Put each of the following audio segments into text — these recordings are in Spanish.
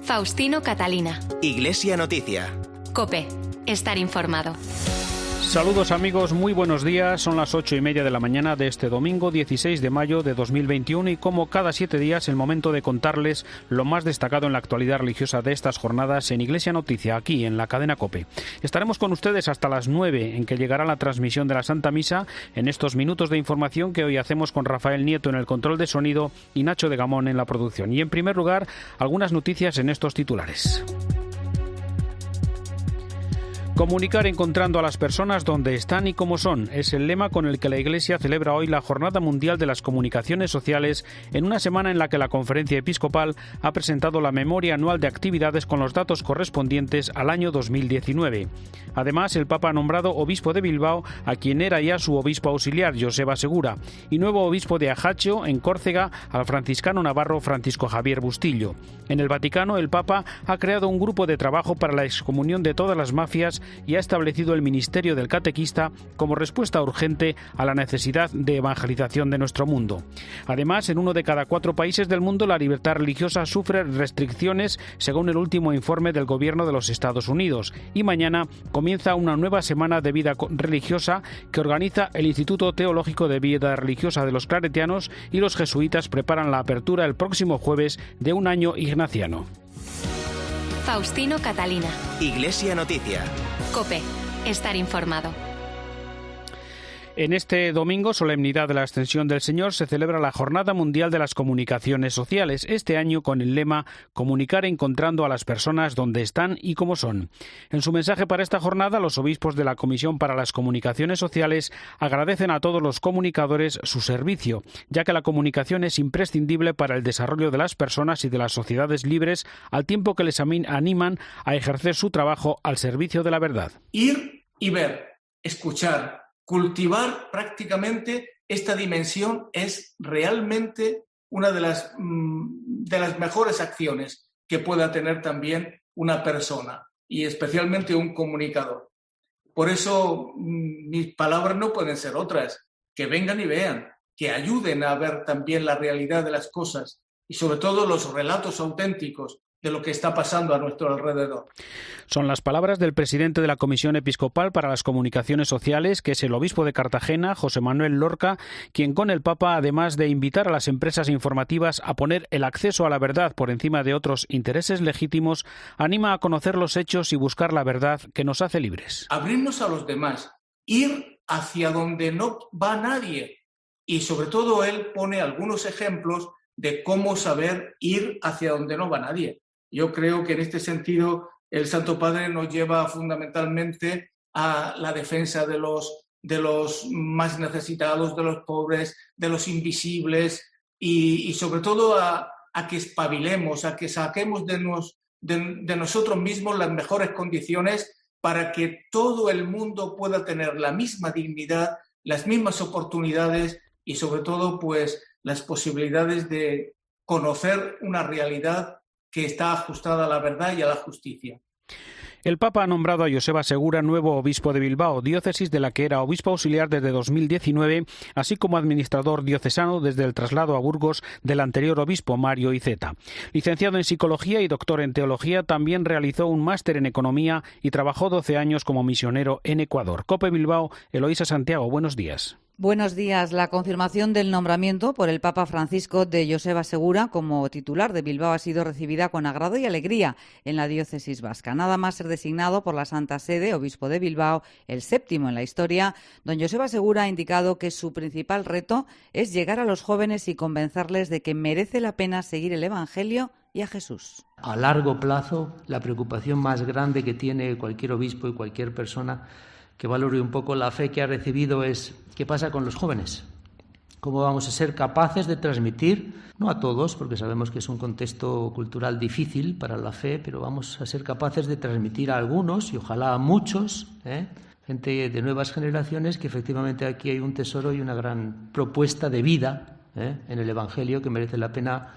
Faustino Catalina. Iglesia Noticia. COPE. Estar informado. Saludos amigos, muy buenos días. Son las 8:30 de la mañana de este domingo 16 de mayo de 2021 y como cada 7 días el momento de contarles lo más destacado en la actualidad religiosa de estas jornadas en Iglesia Noticia, aquí en la cadena COPE. Estaremos con ustedes hasta las 9 en que llegará la transmisión de la Santa Misa en estos minutos de información que hoy hacemos con Rafael Nieto en el control de sonido y Nacho de Gamón en la producción. Y en primer lugar, algunas noticias en estos titulares. Comunicar encontrando a las personas donde están y cómo son es el lema con el que la Iglesia celebra hoy la Jornada Mundial de las Comunicaciones Sociales en una semana en la que la Conferencia Episcopal ha presentado la memoria anual de actividades con los datos correspondientes al año 2019. Además, el Papa ha nombrado obispo de Bilbao a quien era ya su obispo auxiliar, Joseba Segura, y nuevo obispo de Ajaccio, en Córcega, al franciscano navarro Francisco Javier Bustillo. En el Vaticano, el Papa ha creado un grupo de trabajo para la excomunión de todas las mafias y ha establecido el ministerio del catequista como respuesta urgente a la necesidad de evangelización de nuestro mundo. Además, en 1 de cada 4 países del mundo la libertad religiosa sufre restricciones según el último informe del gobierno de los Estados Unidos. Y mañana comienza una nueva semana de vida religiosa que organiza el Instituto Teológico de Vida Religiosa de los Claretianos y los jesuitas preparan la apertura el próximo jueves de un año ignaciano. Faustino Catalina. Iglesia Noticia. COPE. Estar informado. En este domingo, solemnidad de la Ascensión del Señor, se celebra la Jornada Mundial de las Comunicaciones Sociales, este año con el lema Comunicar encontrando a las personas donde están y cómo son. En su mensaje para esta jornada, los obispos de la Comisión para las Comunicaciones Sociales agradecen a todos los comunicadores su servicio, ya que la comunicación es imprescindible para el desarrollo de las personas y de las sociedades libres, al tiempo que les animan a ejercer su trabajo al servicio de la verdad. Ir y ver, escuchar, cultivar prácticamente esta dimensión es realmente una de las mejores acciones que pueda tener también una persona y especialmente un comunicador. Por eso mis palabras no pueden ser otras, que vengan y vean, que ayuden a ver también la realidad de las cosas y sobre todo los relatos auténticos de lo que está pasando a nuestro alrededor. Son las palabras del presidente de la Comisión Episcopal para las Comunicaciones Sociales, que es el obispo de Cartagena, José Manuel Lorca, quien con el Papa, además de invitar a las empresas informativas a poner el acceso a la verdad por encima de otros intereses legítimos, anima a conocer los hechos y buscar la verdad que nos hace libres. Abrirnos a los demás, ir hacia donde no va nadie. Y sobre todo él pone algunos ejemplos de cómo saber ir hacia donde no va nadie. Yo creo que en este sentido el Santo Padre nos lleva fundamentalmente a la defensa de los más necesitados, de los pobres, de los invisibles y sobre todo a que espabilemos, a que saquemos de nosotros mismos las mejores condiciones para que todo el mundo pueda tener la misma dignidad, las mismas oportunidades y sobre todo pues las posibilidades de conocer una realidad que está ajustada a la verdad y a la justicia. El Papa ha nombrado a Joseba Segura nuevo obispo de Bilbao, diócesis de la que era obispo auxiliar desde 2019, así como administrador diocesano desde el traslado a Burgos del anterior obispo Mario Iceta. Licenciado en Psicología y doctor en Teología, también realizó un máster en Economía y trabajó 12 años como misionero en Ecuador. COPE Bilbao, Eloísa Santiago, buenos días. Buenos días. La confirmación del nombramiento por el Papa Francisco de Joseba Segura como titular de Bilbao ha sido recibida con agrado y alegría en la diócesis vasca. Nada más ser designado por la Santa Sede, obispo de Bilbao, el 7º en la historia, don Joseba Segura ha indicado que su principal reto es llegar a los jóvenes y convencerles de que merece la pena seguir el Evangelio y a Jesús. A largo plazo, la preocupación más grande que tiene cualquier obispo y cualquier persona que valore un poco la fe que ha recibido es ¿qué pasa con los jóvenes? ¿Cómo vamos a ser capaces de transmitir, no a todos, porque sabemos que es un contexto cultural difícil para la fe, pero vamos a ser capaces de transmitir a algunos y ojalá a muchos, gente de nuevas generaciones, que efectivamente aquí hay un tesoro y una gran propuesta de vida en el Evangelio que merece la pena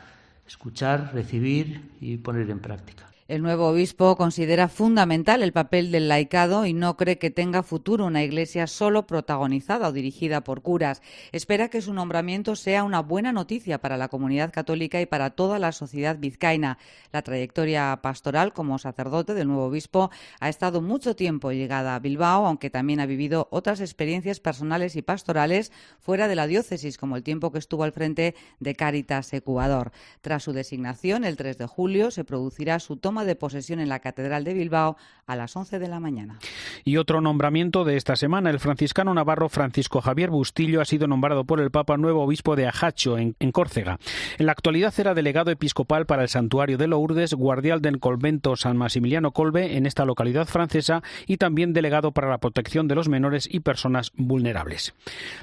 escuchar, recibir y poner en práctica? El nuevo obispo considera fundamental el papel del laicado y no cree que tenga futuro una iglesia solo protagonizada o dirigida por curas. Espera que su nombramiento sea una buena noticia para la comunidad católica y para toda la sociedad vizcaína. La trayectoria pastoral como sacerdote del nuevo obispo ha estado mucho tiempo llegada a Bilbao, aunque también ha vivido otras experiencias personales y pastorales fuera de la diócesis, como el tiempo que estuvo al frente de Cáritas Ecuador. Tras su designación, el 3 de julio, se producirá su toma de posesión en la Catedral de Bilbao a las 11 de la mañana. Y otro nombramiento de esta semana, el franciscano navarro Francisco Javier Bustillo ha sido nombrado por el Papa nuevo obispo de Ajaccio, en Córcega. En la actualidad era delegado episcopal para el santuario de Lourdes, guardián del convento San Maximiliano Kolbe en esta localidad francesa y también delegado para la protección de los menores y personas vulnerables.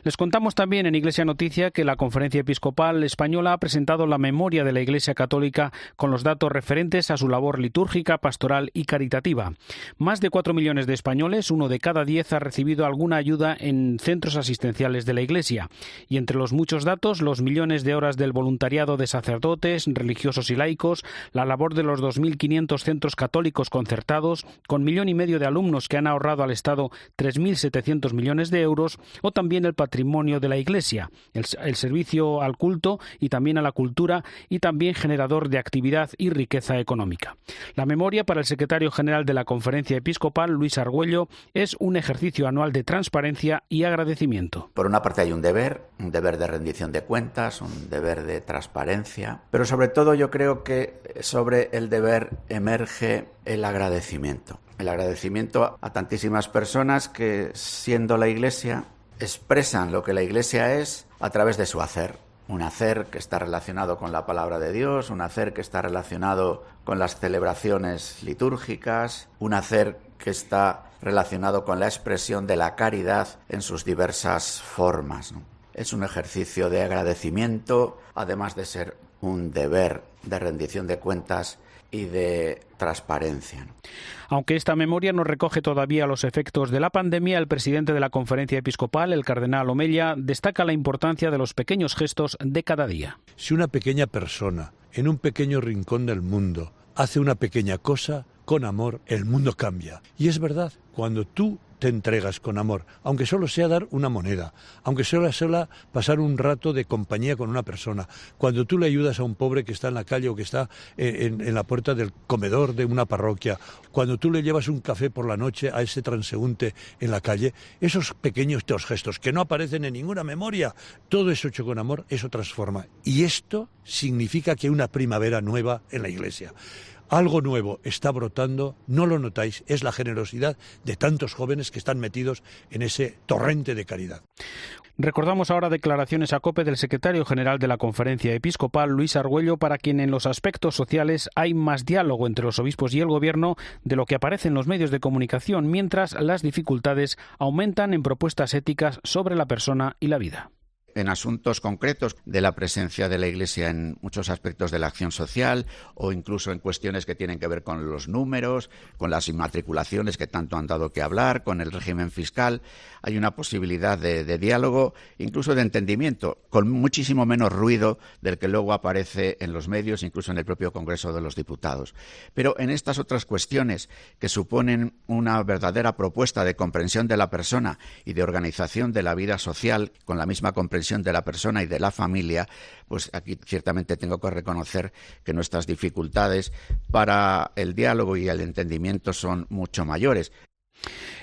Les contamos también en Iglesia Noticia que la Conferencia Episcopal Española ha presentado la memoria de la Iglesia Católica con los datos referentes a su labor litúrgica, pastoral y caritativa. Más de 4 millones de españoles, 1 de cada 10, ha recibido alguna ayuda en centros asistenciales de la Iglesia. Y entre los muchos datos, los millones de horas del voluntariado de sacerdotes, religiosos y laicos, la labor de los 2.500 centros católicos concertados, con 1,5 millones de alumnos que han ahorrado al Estado 3.700 millones de euros, o también el patrimonio de la Iglesia, el servicio al culto y también a la cultura, y también generador de actividad y riqueza económica. La memoria para el secretario general de la Conferencia Episcopal, Luis Argüello, es un ejercicio anual de transparencia y agradecimiento. Por una parte hay un deber de rendición de cuentas, un deber de transparencia, pero sobre todo yo creo que sobre el deber emerge el agradecimiento. El agradecimiento a tantísimas personas que, siendo la Iglesia, expresan lo que la Iglesia es a través de su hacer. Un hacer que está relacionado con la palabra de Dios, un hacer que está relacionado con las celebraciones litúrgicas, un hacer que está relacionado con la expresión de la caridad en sus diversas formas, ¿no? Es un ejercicio de agradecimiento, además de ser un deber de rendición de cuentas y de transparencia. Aunque esta memoria no recoge todavía los efectos de la pandemia, el presidente de la Conferencia Episcopal, el cardenal Omella, destaca la importancia de los pequeños gestos de cada día. Si una pequeña persona en un pequeño rincón del mundo hace una pequeña cosa con amor, el mundo cambia. Y es verdad, cuando tú te entregas con amor, aunque solo sea dar una moneda, aunque solo sea pasar un rato de compañía con una persona, cuando tú le ayudas a un pobre que está en la calle o que está en la puerta del comedor de una parroquia, cuando tú le llevas un café por la noche a ese transeúnte en la calle, esos pequeños gestos que no aparecen en ninguna memoria, todo eso hecho con amor, eso transforma. Y esto significa que hay una primavera nueva en la Iglesia. Algo nuevo está brotando, no lo notáis, es la generosidad de tantos jóvenes que están metidos en ese torrente de caridad. Recordamos ahora declaraciones a COPE del secretario general de la Conferencia Episcopal, Luis Argüello, para quien en los aspectos sociales hay más diálogo entre los obispos y el gobierno de lo que aparece en los medios de comunicación, mientras las dificultades aumentan en propuestas éticas sobre la persona y la vida. En asuntos concretos de la presencia de la Iglesia en muchos aspectos de la acción social o incluso en cuestiones que tienen que ver con los números, con las inmatriculaciones que tanto han dado que hablar, con el régimen fiscal. Hay una posibilidad de diálogo, incluso de entendimiento, con muchísimo menos ruido del que luego aparece en los medios, incluso en el propio Congreso de los Diputados. Pero en estas otras cuestiones que suponen una verdadera propuesta de comprensión de la persona y de organización de la vida social con la misma comprensión de la persona y de la familia, pues aquí ciertamente tengo que reconocer que nuestras dificultades para el diálogo y el entendimiento son mucho mayores.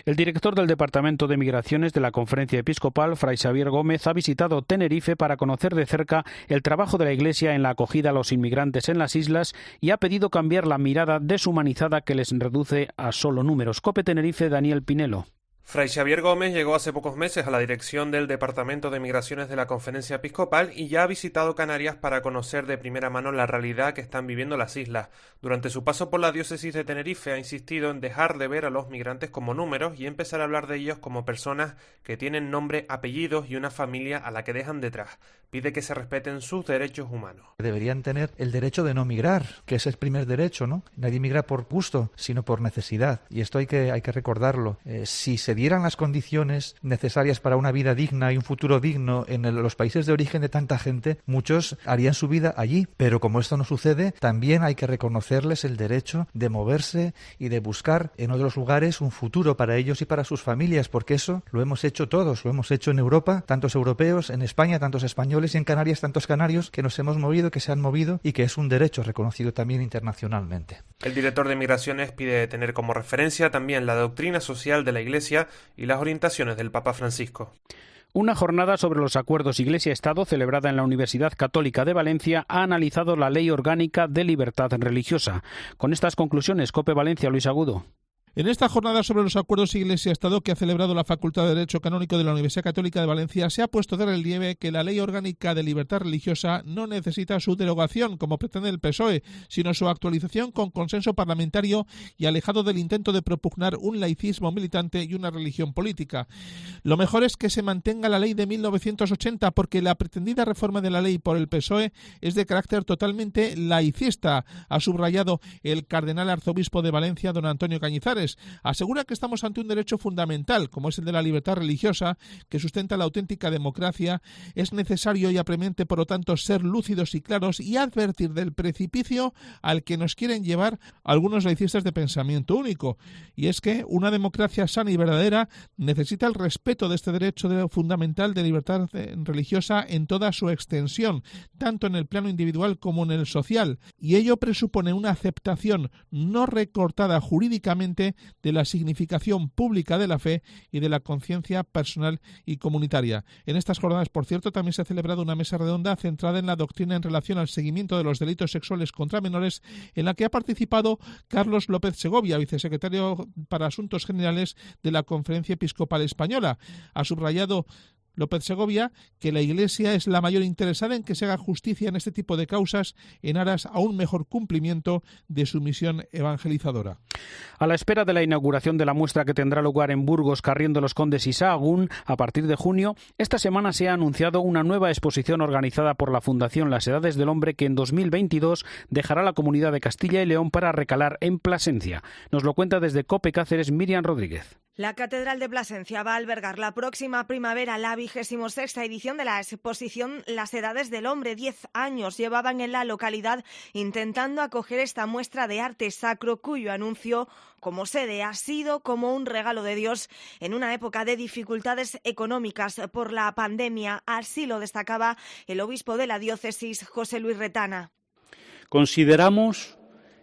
El director del Departamento de Migraciones de la Conferencia Episcopal, Fray Xavier Gómez, ha visitado Tenerife para conocer de cerca el trabajo de la Iglesia en la acogida a los inmigrantes en las islas y ha pedido cambiar la mirada deshumanizada que les reduce a solo números. COPE Tenerife, Daniel Pinelo. Fray Xavier Gómez llegó hace pocos meses a la dirección del Departamento de Migraciones de la Conferencia Episcopal y ya ha visitado Canarias para conocer de primera mano la realidad que están viviendo las islas. Durante su paso por la diócesis de Tenerife ha insistido en dejar de ver a los migrantes como números y empezar a hablar de ellos como personas que tienen nombre, apellidos y una familia a la que dejan detrás. Pide que se respeten sus derechos humanos. Deberían tener el derecho de no migrar, que es el primer derecho, ¿no? Nadie migra por gusto, sino por necesidad. Y esto hay que recordarlo. Si se dieran las condiciones necesarias para una vida digna y un futuro digno en los países de origen de tanta gente, muchos harían su vida allí. Pero como esto no sucede, también hay que reconocerles el derecho de moverse y de buscar en otros lugares un futuro para ellos y para sus familias, porque eso lo hemos hecho todos, lo hemos hecho en Europa, tantos europeos, en España, tantos españoles, y en Canarias, tantos canarios que nos hemos movido, que se han movido, y que es un derecho reconocido también internacionalmente. El director de Migraciones pide tener como referencia también la doctrina social de la Iglesia y las orientaciones del Papa Francisco. Una jornada sobre los acuerdos Iglesia-Estado celebrada en la Universidad Católica de Valencia ha analizado la Ley Orgánica de Libertad Religiosa. Con estas conclusiones, COPE Valencia, Luis Agudo. En esta jornada sobre los acuerdos Iglesia-Estado que ha celebrado la Facultad de Derecho Canónico de la Universidad Católica de Valencia, se ha puesto de relieve que la Ley Orgánica de Libertad Religiosa no necesita su derogación, como pretende el PSOE, sino su actualización con consenso parlamentario y alejado del intento de propugnar un laicismo militante y una religión política. Lo mejor es que se mantenga la ley de 1980, porque la pretendida reforma de la ley por el PSOE es de carácter totalmente laicista, ha subrayado el cardenal arzobispo de Valencia, don Antonio Cañizares. Asegura que estamos ante un derecho fundamental, como es el de la libertad religiosa, que sustenta la auténtica democracia. Es necesario y apremiante, por lo tanto, ser lúcidos y claros y advertir del precipicio al que nos quieren llevar algunos laicistas de pensamiento único. Y es que una democracia sana y verdadera necesita el respeto de este derecho fundamental de libertad religiosa en toda su extensión, tanto en el plano individual como en el social. Y ello presupone una aceptación no recortada jurídicamente de la significación pública de la fe y de la conciencia personal y comunitaria. En estas jornadas, por cierto, también se ha celebrado una mesa redonda centrada en la doctrina en relación al seguimiento de los delitos sexuales contra menores, en la que ha participado Carlos López Segovia, vicesecretario para Asuntos Generales de la Conferencia Episcopal Española. Ha subrayado López Segovia que la Iglesia es la mayor interesada en que se haga justicia en este tipo de causas en aras a un mejor cumplimiento de su misión evangelizadora. A la espera de la inauguración de la muestra que tendrá lugar en Burgos, Carrión de los Condes y Sahagún a partir de junio, esta semana se ha anunciado una nueva exposición organizada por la Fundación Las Edades del Hombre que en 2022 dejará la comunidad de Castilla y León para recalar en Plasencia. Nos lo cuenta desde COPE Cáceres Miriam Rodríguez. La Catedral de Plasencia va a albergar la próxima primavera la 26ª edición de la exposición Las Edades del Hombre. 10 años llevaban en la localidad intentando acoger esta muestra de arte sacro, cuyo anuncio como sede ha sido como un regalo de Dios en una época de dificultades económicas por la pandemia. Así lo destacaba el obispo de la diócesis, José Luis Retana. Consideramos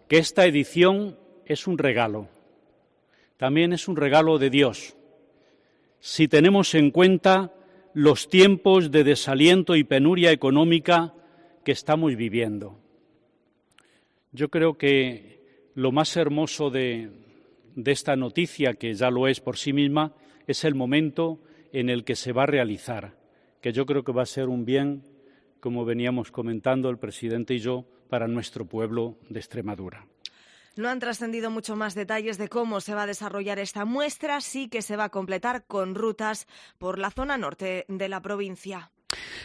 que esta edición es un regalo. También es un regalo de Dios, si tenemos en cuenta los tiempos de desaliento y penuria económica que estamos viviendo. Yo creo que lo más hermoso de esta noticia, que ya lo es por sí misma, es el momento en el que se va a realizar, que yo creo que va a ser un bien, como veníamos comentando el presidente y yo, para nuestro pueblo de Extremadura. No han trascendido mucho más detalles de cómo se va a desarrollar esta muestra, sí que se va a completar con rutas por la zona norte de la provincia.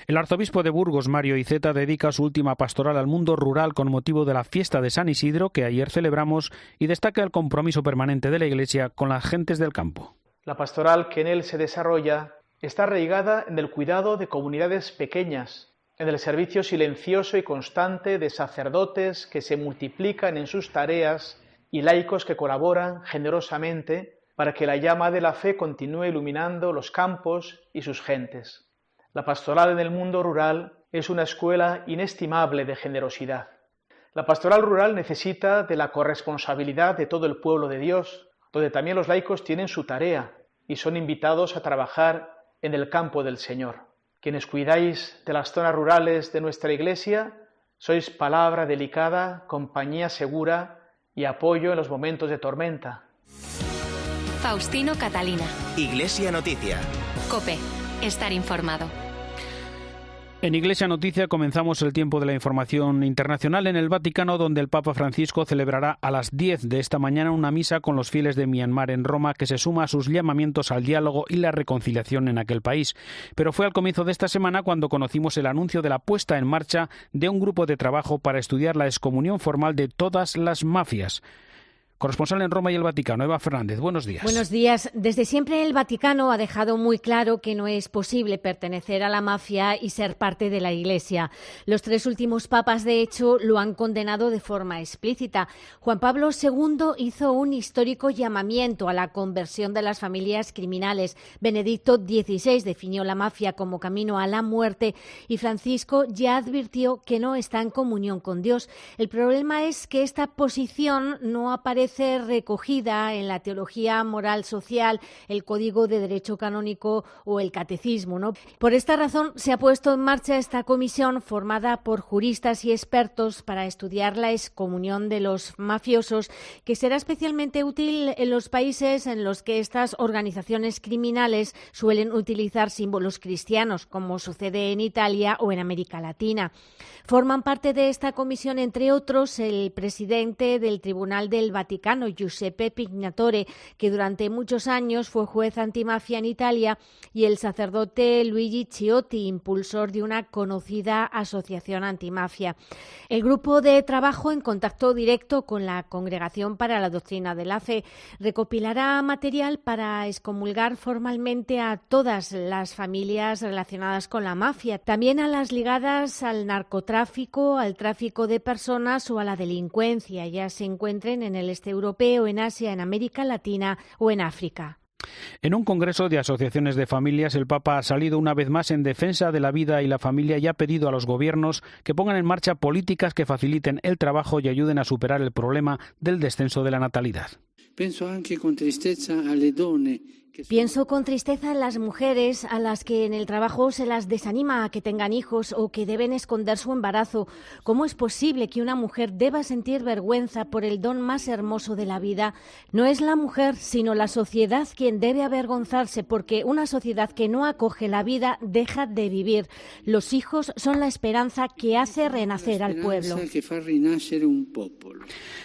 El arzobispo de Burgos, Mario Iceta, dedica su última pastoral al mundo rural con motivo de la fiesta de San Isidro, que ayer celebramos, y destaca el compromiso permanente de la Iglesia con las gentes del campo. La pastoral que en él se desarrolla está arraigada en el cuidado de comunidades pequeñas, en el servicio silencioso y constante de sacerdotes que se multiplican en sus tareas y laicos que colaboran generosamente para que la llama de la fe continúe iluminando los campos y sus gentes. La pastoral en el mundo rural es una escuela inestimable de generosidad. La pastoral rural necesita de la corresponsabilidad de todo el pueblo de Dios, donde también los laicos tienen su tarea y son invitados a trabajar en el campo del Señor. Quienes cuidáis de las zonas rurales de nuestra Iglesia, sois palabra delicada, compañía segura y apoyo en los momentos de tormenta. Faustino Catalina. Iglesia Noticia. COPE. Estar informado. En Iglesia Noticia comenzamos el tiempo de la información internacional en el Vaticano, donde el Papa Francisco celebrará a las 10 de esta mañana una misa con los fieles de Myanmar en Roma, que se suma a sus llamamientos al diálogo y la reconciliación en aquel país. Pero fue al comienzo de esta semana cuando conocimos el anuncio de la puesta en marcha de un grupo de trabajo para estudiar la excomunión formal de todas las mafias. Corresponsal en Roma y el Vaticano, Eva Fernández. Buenos días. Buenos días. Desde siempre el Vaticano ha dejado muy claro que no es posible pertenecer a la mafia y ser parte de la Iglesia. Los 3 últimos papas, de hecho, lo han condenado de forma explícita. Juan Pablo II hizo un histórico llamamiento a la conversión de las familias criminales. Benedicto XVI definió la mafia como camino a la muerte y Francisco ya advirtió que no está en comunión con Dios. El problema es que esta posición no aparece recogida en la teología moral social, el Código de Derecho Canónico o el Catecismo, ¿no? Por esta razón se ha puesto en marcha esta comisión formada por juristas y expertos para estudiar la excomunión de los mafiosos, que será especialmente útil en los países en los que estas organizaciones criminales suelen utilizar símbolos cristianos, como sucede en Italia o en América Latina. Forman parte de esta comisión, entre otros, el presidente del Tribunal del Vaticano, Giuseppe Pignatore, que durante muchos años fue juez antimafia en Italia, y el sacerdote Luigi Ciotti, impulsor de una conocida asociación antimafia. El grupo de trabajo, en contacto directo con la Congregación para la Doctrina de la Fe, recopilará material para excomulgar formalmente a todas las familias relacionadas con la mafia, también a las ligadas al narcotráfico, al tráfico de personas o a la delincuencia, ya se encuentren en el este europeo, en Asia, en América Latina o en África. En un congreso de asociaciones de familias, el Papa ha salido una vez más en defensa de la vida y la familia y ha pedido a los gobiernos que pongan en marcha políticas que faciliten el trabajo y ayuden a superar el problema del descenso de la natalidad. Pienso con tristeza en las mujeres a las que en el trabajo se las desanima a que tengan hijos o que deben esconder su embarazo. ¿Cómo es posible que una mujer deba sentir vergüenza por el don más hermoso de la vida? No es la mujer, sino la sociedad quien debe avergonzarse, porque una sociedad que no acoge la vida deja de vivir. Los hijos son la esperanza que hace renacer al pueblo.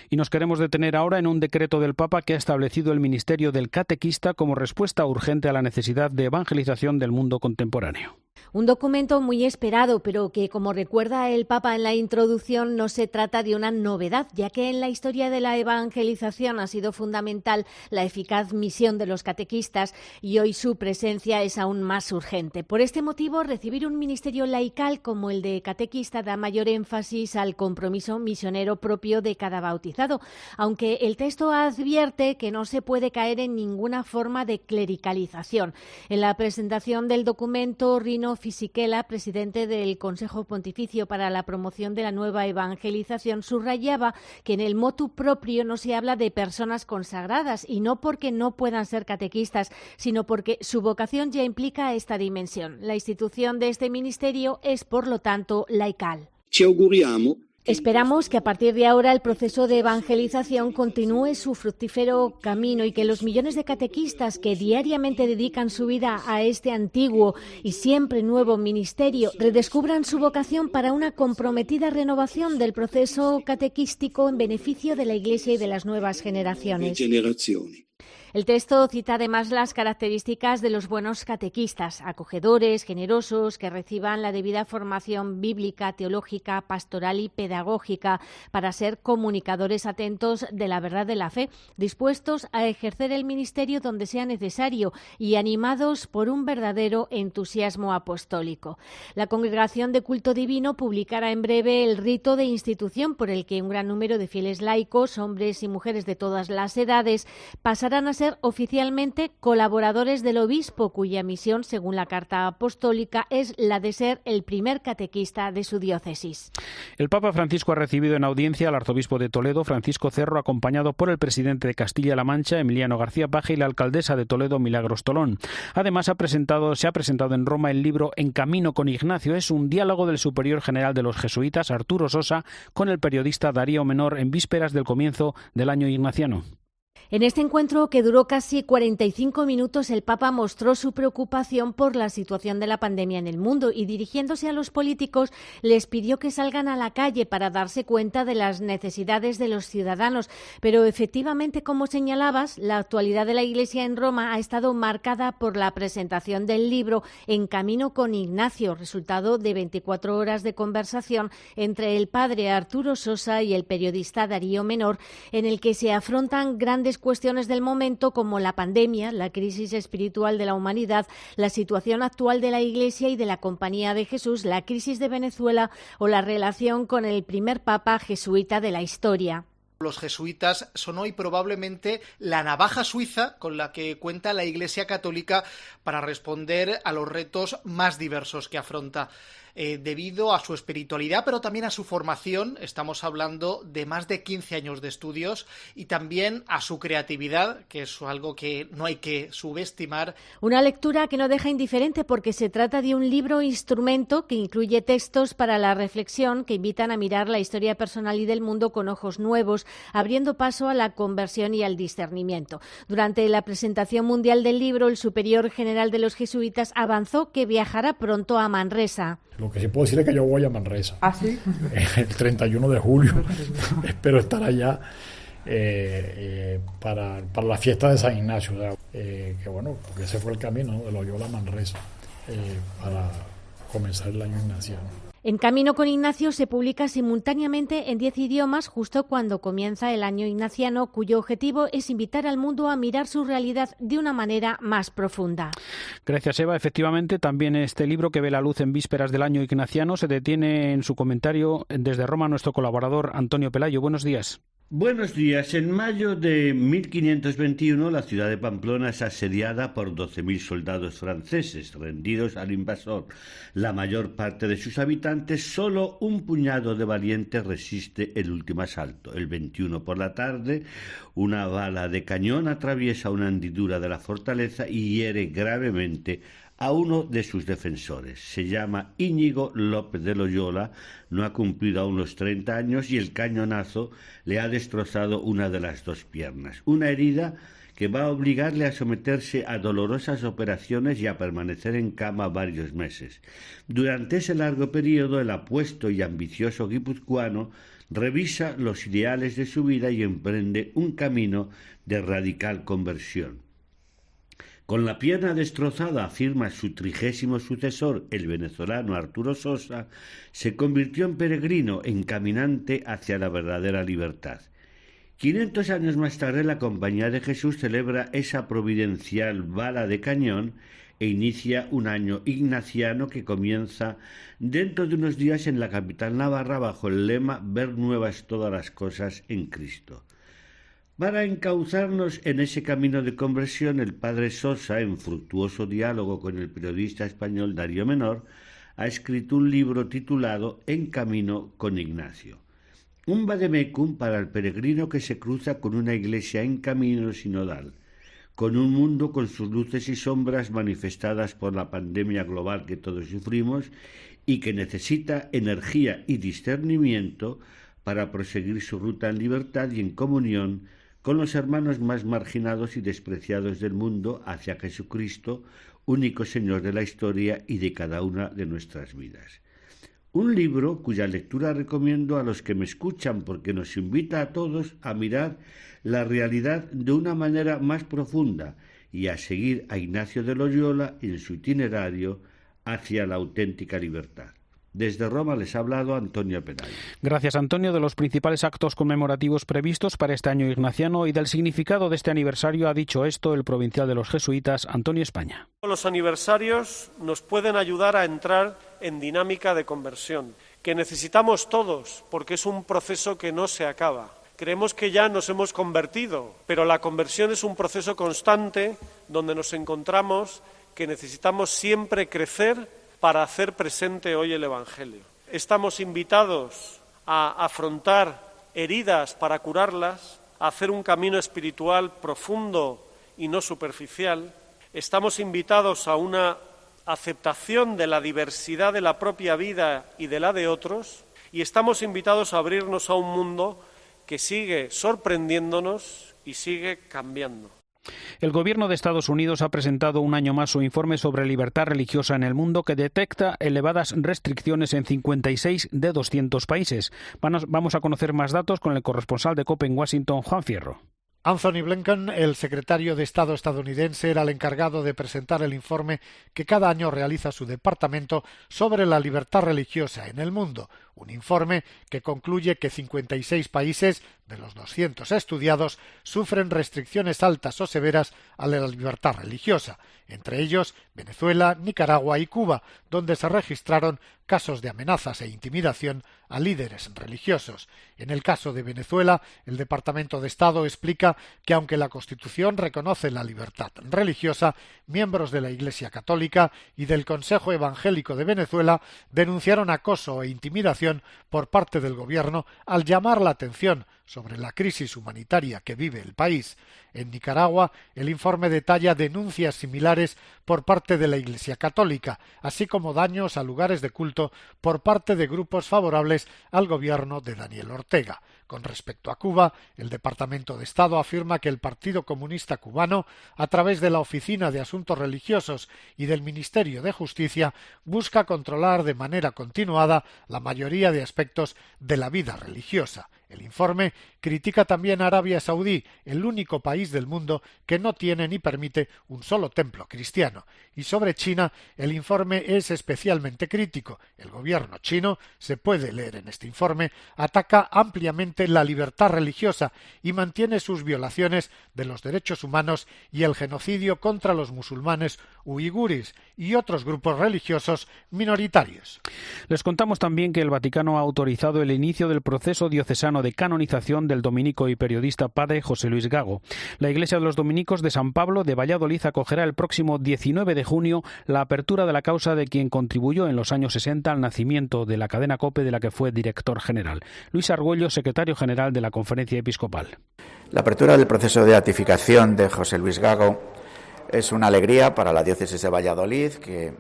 Y nos queremos detener ahora en un decreto del Papa que ha establecido el ministerio del catequista como respuesta urgente a la necesidad de evangelización del mundo contemporáneo. Un documento muy esperado, pero que, como recuerda el Papa en la introducción, no se trata de una novedad, ya que en la historia de la evangelización ha sido fundamental la eficaz misión de los catequistas y hoy su presencia es aún más urgente. Por este motivo, recibir un ministerio laical como el de catequista da mayor énfasis al compromiso misionero propio de cada bautizado, aunque el texto advierte que no se puede caer en ninguna forma de clericalización. En la presentación del documento, Rino Fisichella, presidente del Consejo Pontificio para la Promoción de la Nueva Evangelización, subrayaba que en el motu proprio no se habla de personas consagradas, y no porque no puedan ser catequistas, sino porque su vocación ya implica esta dimensión. La institución de este ministerio es, por lo tanto, laical. Esperamos que a partir de ahora el proceso de evangelización continúe su fructífero camino y que los millones de catequistas que diariamente dedican su vida a este antiguo y siempre nuevo ministerio redescubran su vocación para una comprometida renovación del proceso catequístico en beneficio de la Iglesia y de las nuevas generaciones. El texto cita además las características de los buenos catequistas: acogedores, generosos, que reciban la debida formación bíblica, teológica, pastoral y pedagógica para ser comunicadores atentos de la verdad de la fe, dispuestos a ejercer el ministerio donde sea necesario y animados por un verdadero entusiasmo apostólico. La Congregación de Culto Divino publicará en breve el rito de institución por el que un gran número de fieles laicos, hombres y mujeres de todas las edades, pasarán a ser oficialmente colaboradores del obispo, cuya misión, según la Carta Apostólica, es la de ser el primer catequista de su diócesis. El Papa Francisco ha recibido en audiencia al arzobispo de Toledo, Francisco Cerro, acompañado por el presidente de Castilla-La Mancha, Emiliano García Paje, y la alcaldesa de Toledo, Milagros Tolón. Además, se ha presentado en Roma el libro En camino con Ignacio. Es un diálogo del superior general de los jesuitas, Arturo Sosa, con el periodista Darío Menor en vísperas del comienzo del año ignaciano. En este encuentro, que duró casi 45 minutos, el Papa mostró su preocupación por la situación de la pandemia en el mundo y, dirigiéndose a los políticos, les pidió que salgan a la calle para darse cuenta de las necesidades de los ciudadanos. Pero efectivamente, como señalabas, la actualidad de la Iglesia en Roma ha estado marcada por la presentación del libro En Camino con Ignacio, resultado de 24 horas de conversación entre el padre Arturo Sosa y el periodista Darío Menor, en el que se afrontan grandes cuestiones del momento como la pandemia, la crisis espiritual de la humanidad, la situación actual de la Iglesia y de la Compañía de Jesús, la crisis de Venezuela o la relación con el primer papa jesuita de la historia. Los jesuitas son hoy probablemente la navaja suiza con la que cuenta la Iglesia Católica para responder a los retos más diversos que afronta. Debido a su espiritualidad, pero también a su formación, estamos hablando de más de 15 años de estudios, y también a su creatividad, que es algo que no hay que subestimar. Una lectura que no deja indiferente porque se trata de un libro instrumento que incluye textos para la reflexión que invitan a mirar la historia personal y del mundo con ojos nuevos, abriendo paso a la conversión y al discernimiento. Durante la presentación mundial del libro, el superior general de los jesuitas avanzó que viajará pronto a Manresa. Lo que sí puedo decir es que yo voy a Manresa. ¿Ah, sí? El 31 de julio. Espero estar allá para la fiesta de San Ignacio. O sea, que bueno, porque ese fue el camino, ¿no? De Loyola a Manresa para comenzar el año ignaciano. En Camino con Ignacio se publica simultáneamente en 10 idiomas justo cuando comienza el año ignaciano, cuyo objetivo es invitar al mundo a mirar su realidad de una manera más profunda. Gracias, Eva. Efectivamente, también este libro que ve la luz en vísperas del año ignaciano se detiene en su comentario desde Roma nuestro colaborador Antonio Pelayo. Buenos días. Buenos días. En mayo de 1521 la ciudad de Pamplona es asediada por 12.000 soldados franceses rendidos al invasor. La mayor parte de sus habitantes, solo un puñado de valientes resiste el último asalto. El 21 por la tarde, una bala de cañón atraviesa una hendidura de la fortaleza y hiere gravemente a uno de sus defensores. Se llama Íñigo López de Loyola, no ha cumplido aún los 30 años y el cañonazo le ha destrozado una de las dos piernas. Una herida que va a obligarle a someterse a dolorosas operaciones y a permanecer en cama varios meses. Durante ese largo periodo, el apuesto y ambicioso guipuzcoano revisa los ideales de su vida y emprende un camino de radical conversión. Con la pierna destrozada, afirma su 30º sucesor, el venezolano Arturo Sosa, se convirtió en peregrino, en caminante hacia la verdadera libertad. 500 años más tarde, la Compañía de Jesús celebra esa providencial bala de cañón e inicia un año ignaciano que comienza dentro de unos días en la capital navarra bajo el lema «Ver nuevas todas las cosas en Cristo». Para encauzarnos en ese camino de conversión, el padre Sosa, en fructuoso diálogo con el periodista español Darío Menor, ha escrito un libro titulado En Camino con Ignacio. Un vademecum para el peregrino que se cruza con una iglesia en camino sinodal, con un mundo con sus luces y sombras manifestadas por la pandemia global que todos sufrimos y que necesita energía y discernimiento para proseguir su ruta en libertad y en comunión con los hermanos más marginados y despreciados del mundo hacia Jesucristo, único Señor de la historia y de cada una de nuestras vidas. Un libro cuya lectura recomiendo a los que me escuchan porque nos invita a todos a mirar la realidad de una manera más profunda y a seguir a Ignacio de Loyola en su itinerario hacia la auténtica libertad. Desde Roma les ha hablado Antonio Pelayo. Gracias, Antonio. De los principales actos conmemorativos previstos para este año ignaciano y del significado de este aniversario ha dicho esto el provincial de los jesuitas, Antonio España. Los aniversarios nos pueden ayudar a entrar en dinámica de conversión, que necesitamos todos, porque es un proceso que no se acaba. Creemos que ya nos hemos convertido, pero la conversión es un proceso constante donde nos encontramos que necesitamos siempre crecer para hacer presente hoy el Evangelio. Estamos invitados a afrontar heridas para curarlas, a hacer un camino espiritual profundo y no superficial. Estamos invitados a una aceptación de la diversidad de la propia vida y de la de otros, y estamos invitados a abrirnos a un mundo que sigue sorprendiéndonos y sigue cambiando. El gobierno de Estados Unidos ha presentado un año más su informe sobre libertad religiosa en el mundo, que detecta elevadas restricciones en 56 de 200 países. Vamos a conocer más datos con el corresponsal de COPE en Washington, Juan Fierro. Anthony Blinken, el secretario de Estado estadounidense, era el encargado de presentar el informe que cada año realiza su departamento sobre la libertad religiosa en el mundo. Un informe que concluye que 56 países de los 200 estudiados sufren restricciones altas o severas a la libertad religiosa, entre ellos Venezuela, Nicaragua y Cuba, donde se registraron casos de amenazas e intimidación a líderes religiosos. En el caso de Venezuela, el Departamento de Estado explica que aunque la Constitución reconoce la libertad religiosa, miembros de la Iglesia Católica y del Consejo Evangélico de Venezuela denunciaron acoso e intimidación por parte del gobierno al llamar la atención sobre la crisis humanitaria que vive el país. En Nicaragua, el informe detalla denuncias similares por parte de la Iglesia Católica, así como daños a lugares de culto por parte de grupos favorables al gobierno de Daniel Ortega. Con respecto a Cuba, el Departamento de Estado afirma que el Partido Comunista Cubano, a través de la Oficina de Asuntos Religiosos y del Ministerio de Justicia, busca controlar de manera continuada la mayoría de aspectos de la vida religiosa. El informe critica también a Arabia Saudí, el único país del mundo que no tiene ni permite un solo templo cristiano. Y sobre China, el informe es especialmente crítico. El gobierno chino, se puede leer en este informe, ataca ampliamente la libertad religiosa y mantiene sus violaciones de los derechos humanos y el genocidio contra los musulmanes uigures y otros grupos religiosos minoritarios. Les contamos también que el Vaticano ha autorizado el inicio del proceso diocesano de canonización del dominico y periodista padre José Luis Gago. La Iglesia de los Dominicos de San Pablo de Valladolid acogerá el próximo 19 de junio la apertura de la causa de quien contribuyó en los años 60 al nacimiento de la cadena COPE, de la que fue director general. Luis Argüello, secretario general de la Conferencia Episcopal. La apertura del proceso de beatificación de José Luis Gago es una alegría para la diócesis de Valladolid, que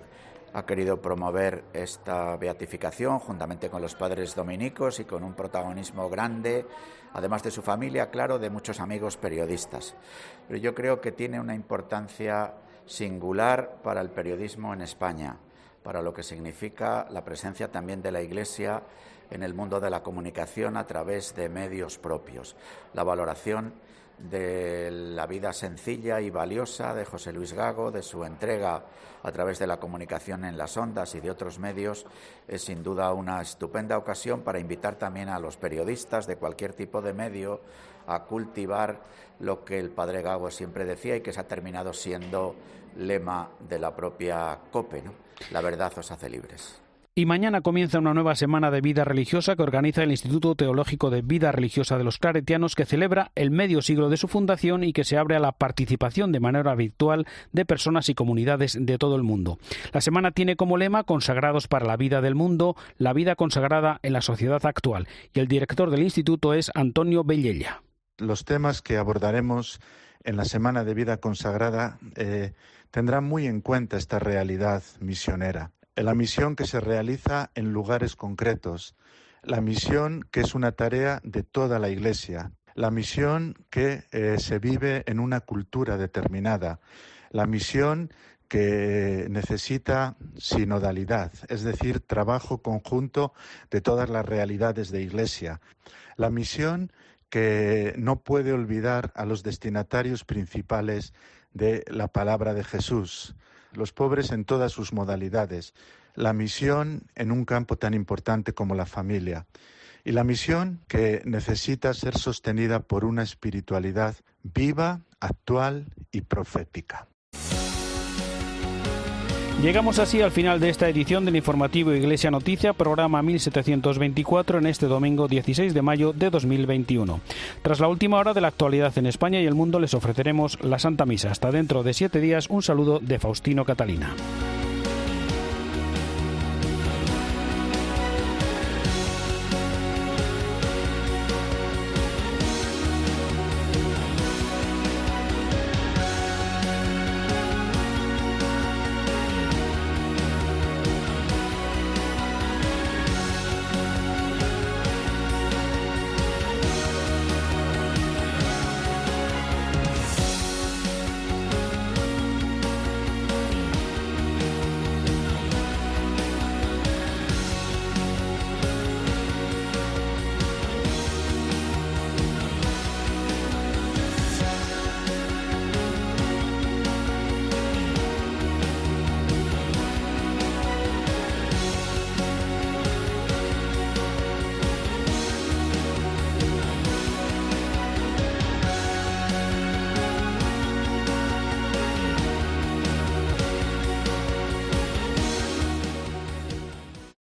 ha querido promover esta beatificación juntamente con los padres dominicos y con un protagonismo grande, además de su familia, claro, de muchos amigos periodistas. Pero yo creo que tiene una importancia singular para el periodismo en España, para lo que significa la presencia también de la Iglesia en el mundo de la comunicación a través de medios propios. La valoración de la vida sencilla y valiosa de José Luis Gago, de su entrega a través de la comunicación en las ondas y de otros medios, es sin duda una estupenda ocasión para invitar también a los periodistas de cualquier tipo de medio a cultivar lo que el padre Gago siempre decía y que se ha terminado siendo lema de la propia COPE, ¿no? La verdad os hace libres. Y mañana comienza una nueva semana de vida religiosa que organiza el Instituto Teológico de Vida Religiosa de los Claretianos, que celebra el medio siglo de su fundación y que se abre a la participación de manera virtual de personas y comunidades de todo el mundo. La semana tiene como lema "Consagrados para la vida del mundo, la vida consagrada en la sociedad actual", y el director del instituto es Antonio Bellella. Los temas que abordaremos en la Semana de Vida Consagrada tendrán muy en cuenta esta realidad misionera. La misión que se realiza en lugares concretos, la misión que es una tarea de toda la Iglesia, la misión que se vive en una cultura determinada, la misión que necesita sinodalidad, es decir, trabajo conjunto de todas las realidades de Iglesia, la misión que no puede olvidar a los destinatarios principales de la palabra de Jesús, los pobres en todas sus modalidades, la misión en un campo tan importante como la familia, y la misión que necesita ser sostenida por una espiritualidad viva, actual y profética. Llegamos así al final de esta edición del informativo Iglesia Noticia, programa 1724, en este domingo 16 de mayo de 2021. Tras la última hora de la actualidad en España y el mundo, les ofreceremos la Santa Misa. Hasta dentro de 7 días, un saludo de Faustino Catalina.